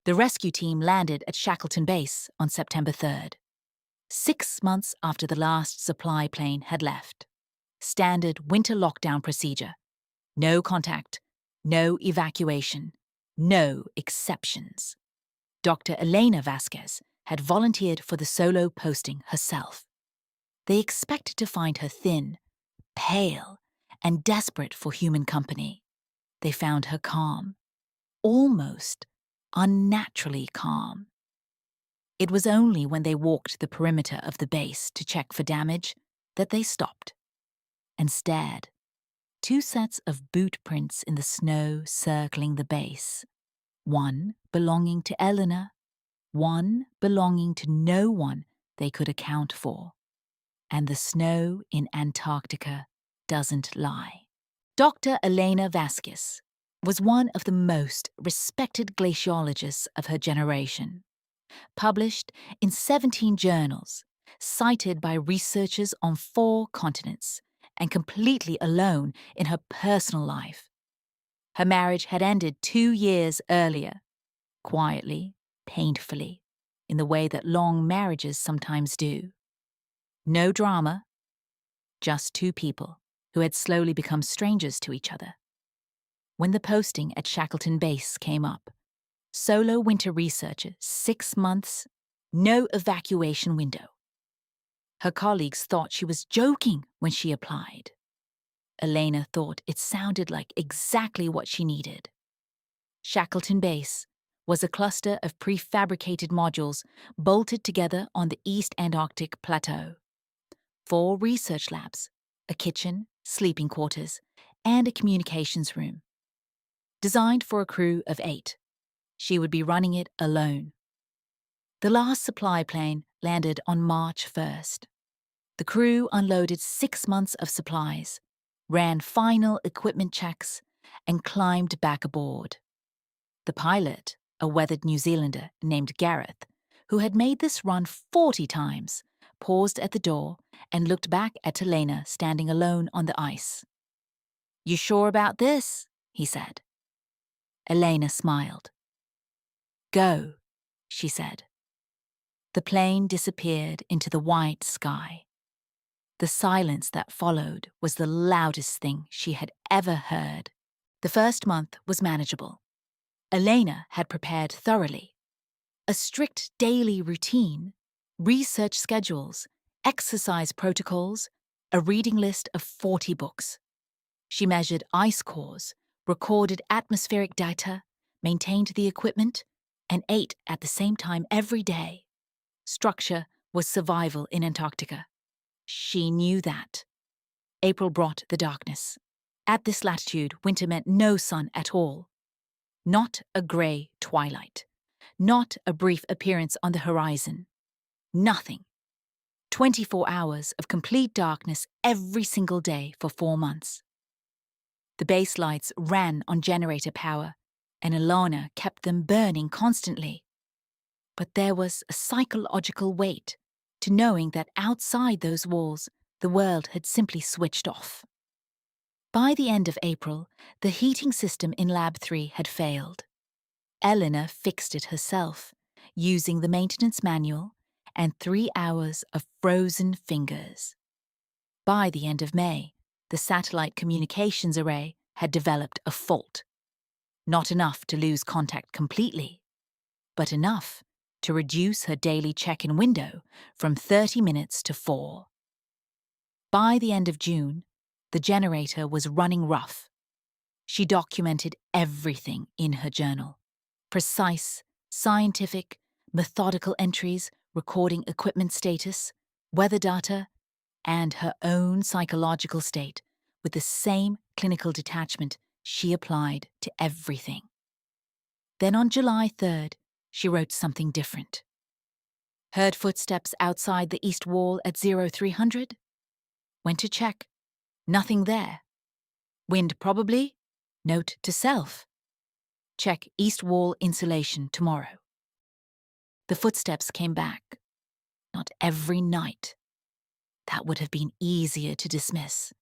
The rescue team landed at Shackleton Base on September 3rd, 6 months after the last supply plane had left. Standard winter lockdown procedure. No contact, no evacuation, no exceptions. Dr. Elena Vasquez had volunteered for the solo posting herself. They expected to find her thin, pale, and desperate for human company. They found her calm, almost unnaturally calm. It was only when they walked the perimeter of the base to check for damage that they stopped and stared. 2 sets of boot prints in the snow circling the base. One belonging to Elena, one belonging to no one they could account for. And the snow in Antarctica doesn't lie. Dr. Elena Vasquez was one of the most respected glaciologists of her generation. Published in 17 journals, cited by researchers on 4 continents, and completely alone in her personal life. Her marriage had ended 2 years earlier, quietly, painfully, in the way that long marriages sometimes do. No drama, just 2 people who had slowly become strangers to each other. When the posting at Shackleton Base came up, solo winter researcher, 6 months, no evacuation window. Her colleagues thought she was joking when she applied. Elena thought it sounded like exactly what she needed. Shackleton Base was a cluster of prefabricated modules bolted together on the East Antarctic Plateau. 4 research labs, a kitchen, sleeping quarters, and a communications room. Designed for a crew of 8, she would be running it alone. The last supply plane landed on March 1st. The crew unloaded 6 months of supplies, ran final equipment checks, and climbed back aboard. The pilot, a weathered New Zealander named Gareth, who had made this run 40 times, paused at the door and looked back at Elena standing alone on the ice. "You sure about this?" he said. Elena smiled. "Go," she said. The plane disappeared into the white sky. The silence that followed was the loudest thing she had ever heard. The first month was manageable. Elena had prepared thoroughly. A strict daily routine, research schedules, exercise protocols, a reading list of 40 books. She measured ice cores, recorded atmospheric data, maintained the equipment, and ate at the same time every day. Structure was survival in Antarctica. She knew that. April brought the darkness. At this latitude, winter meant no sun at all. Not a grey twilight. Not a brief appearance on the horizon. Nothing. 24 hours of complete darkness every single day for 4 months. The base lights ran on generator power, and Elena kept them burning constantly. But there was a psychological weight to knowing that outside those walls, the world had simply switched off. By the end of April, the heating system in Lab 3 had failed. Elena fixed it herself, using the maintenance manual and 3 hours of frozen fingers. By the end of May, the satellite communications array had developed a fault. Not enough to lose contact completely, but enough to reduce her daily check-in window from 30 minutes to 4. By the end of June, the generator was running rough. She documented everything in her journal. Precise, scientific, methodical entries recording equipment status, weather data, and her own psychological state with the same clinical detachment she applied to everything. Then on July 3rd, she wrote something different. Heard footsteps outside the east wall at 0300? Went to check. Nothing there. Wind probably? Note to self. Check east wall insulation tomorrow. The footsteps came back. Not every night. That would have been easier to dismiss.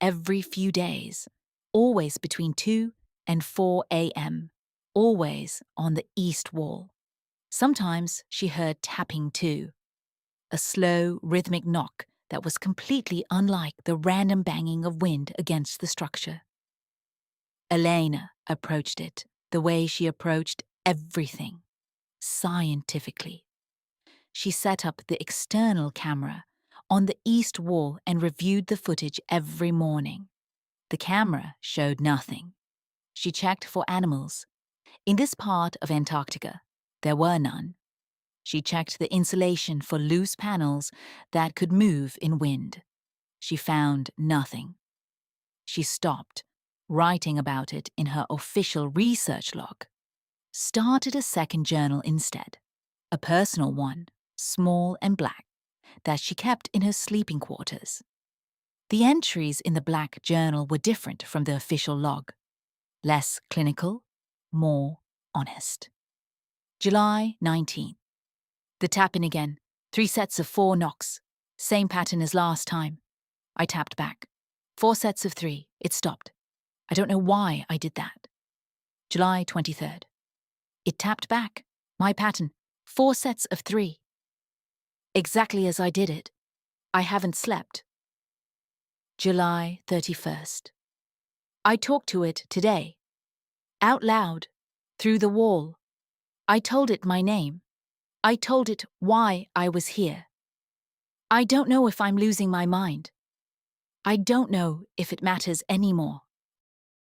Every few days, always between 2 and 4 a.m., always on the east wall. Sometimes she heard tapping too, a slow, rhythmic knock that was completely unlike the random banging of wind against the structure. Elena approached it the way she approached everything, scientifically. She set up the external camera on the east wall and reviewed the footage every morning. The camera showed nothing. She checked for animals. In this part of Antarctica, there were none. She checked the insulation for loose panels that could move in wind. She found nothing. She stopped writing about it in her official research log, started a second journal instead, a personal one, small and black, that she kept in her sleeping quarters. The entries in the black journal were different from the official log, less clinical, more honest. July 19th. The tap-in again, 3 sets of 4 knocks, same pattern as last time. I tapped back. 4 sets of 3, it stopped. I don't know why I did that. July 23rd. It tapped back, my pattern, 4 sets of 3. Exactly as I did it. I haven't slept. July 31st. I talked to it today. Out loud, through the wall. I told it my name. I told it why I was here. I don't know if I'm losing my mind. I don't know if it matters anymore.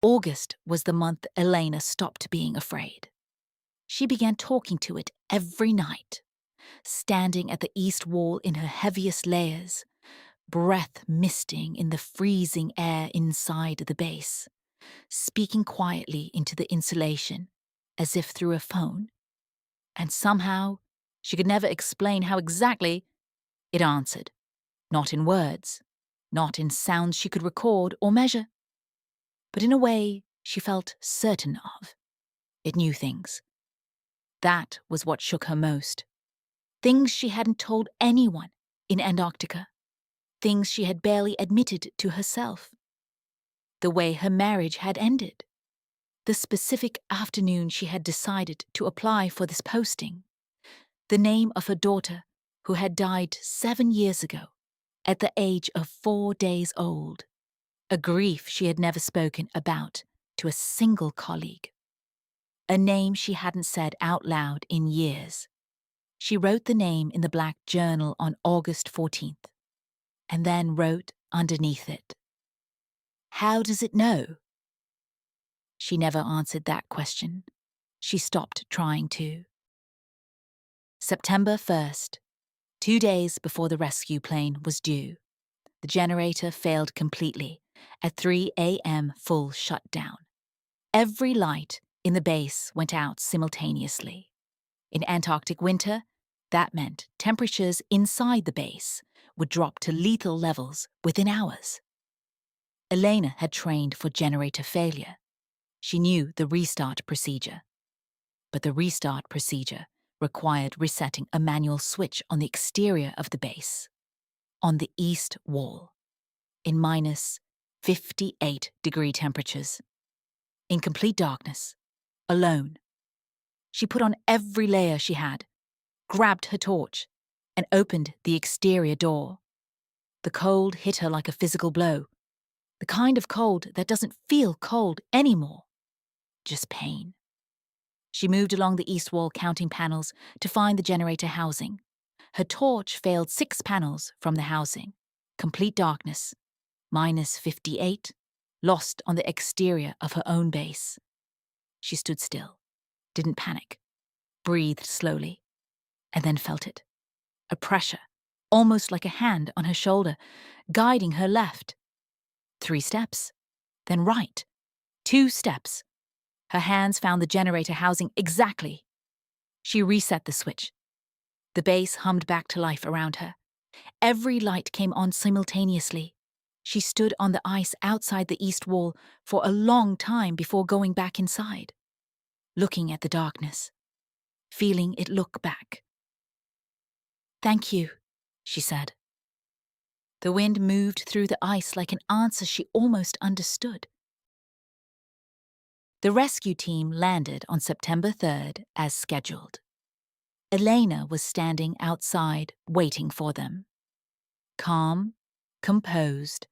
August was the month Elena stopped being afraid. She began talking to it every night, standing at the east wall in her heaviest layers, breath misting in the freezing air inside the base, speaking quietly into the insulation, as if through a phone. And somehow, she could never explain how exactly, it answered. Not in words, not in sounds she could record or measure, but in a way she felt certain of. It knew things. That was what shook her most. Things she hadn't told anyone in Antarctica. Things she had barely admitted to herself. The way her marriage had ended. The specific afternoon she had decided to apply for this posting. The name of her daughter, who had died 7 years ago, at the age of 4 days old. A grief she had never spoken about to a single colleague. A name she hadn't said out loud in years. She wrote the name in the black journal on August 14th, and then wrote underneath it, "How does it know?" She never answered that question. She stopped trying to. September 1st, 2 days before the rescue plane was due. The generator failed completely at 3 a.m. full shutdown. Every light in the base went out simultaneously. In Antarctic winter, that meant temperatures inside the base would drop to lethal levels within hours. Elena had trained for generator failure. She knew the restart procedure. But the restart procedure required resetting a manual switch on the exterior of the base, on the east wall, in minus 58-degree temperatures. In complete darkness, alone. She put on every layer she had, grabbed her torch, and opened the exterior door. The cold hit her like a physical blow, the kind of cold that doesn't feel cold anymore, just pain. She moved along the east wall counting panels to find the generator housing. Her torch failed 6 panels from the housing. Complete darkness, minus 58, lost on the exterior of her own base. She stood still, didn't panic, breathed slowly, and then felt it. A pressure, almost like a hand on her shoulder, guiding her left. 3 steps, then right. 2 steps. Her hands found the generator housing exactly. She reset the switch. The base hummed back to life around her. Every light came on simultaneously. She stood on the ice outside the east wall for a long time before going back inside, looking at the darkness, feeling it look back. "Thank you," she said. The wind moved through the ice like an answer she almost understood. The rescue team landed on September 3rd as scheduled. Elena was standing outside waiting for them. Calm, composed,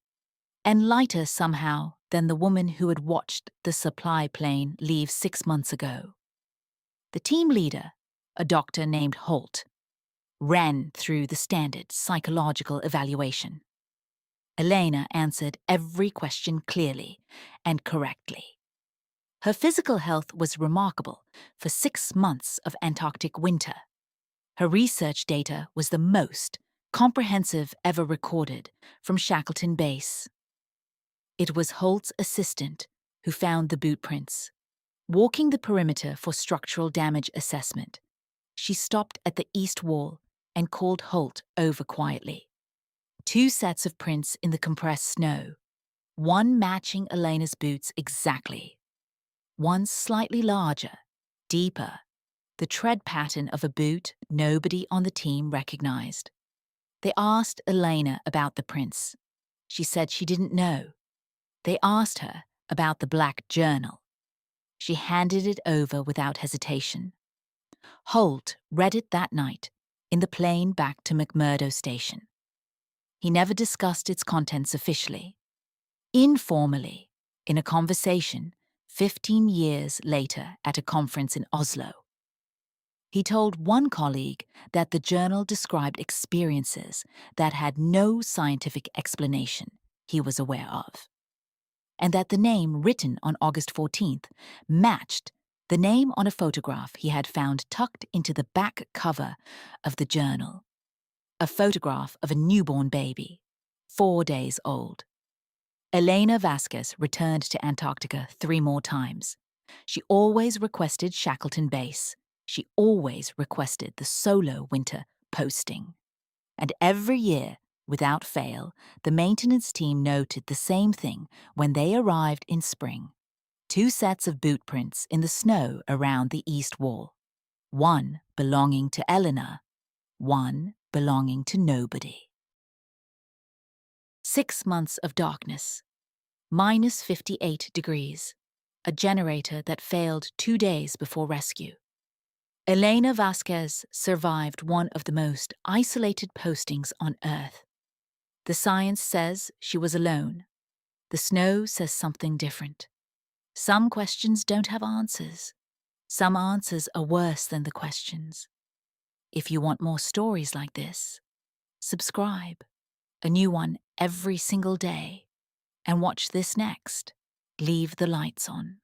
and lighter somehow than the woman who had watched the supply plane leave 6 months ago. The team leader, a doctor named Holt, ran through the standard psychological evaluation. Elena answered every question clearly and correctly. Her physical health was remarkable for 6 months of Antarctic winter. Her research data was the most comprehensive ever recorded from Shackleton Base. It was Holt's assistant who found the boot prints. Walking the perimeter for structural damage assessment, she stopped at the east wall and called Holt over quietly. 2 sets of prints in the compressed snow, one matching Elena's boots exactly. One slightly larger, deeper, the tread pattern of a boot nobody on the team recognized. They asked Elena about the prints. She said she didn't know. They asked her about the black journal. She handed it over without hesitation. Holt read it that night in the plane back to McMurdo Station. He never discussed its contents officially. Informally, in a conversation 15 years later at a conference in Oslo, he told one colleague that the journal described experiences that had no scientific explanation he was aware of, and that the name written on August 14th matched the name on a photograph he had found tucked into the back cover of the journal, a photograph of a newborn baby, 4 days old. Elena Vasquez returned to Antarctica 3 more times. She always requested Shackleton Base. She always requested the solo winter posting. And every year, without fail, the maintenance team noted the same thing when they arrived in spring. 2 sets of boot prints in the snow around the east wall. One belonging to Elena, one belonging to nobody. 6 months of darkness. Minus 58 degrees. A generator that failed 2 days before rescue. Elena Vasquez survived one of the most isolated postings on Earth. The science says she was alone. The snow says something different. Some questions don't have answers. Some answers are worse than the questions. If you want more stories like this, subscribe. A new one every single day. And watch this next. Leave the lights on.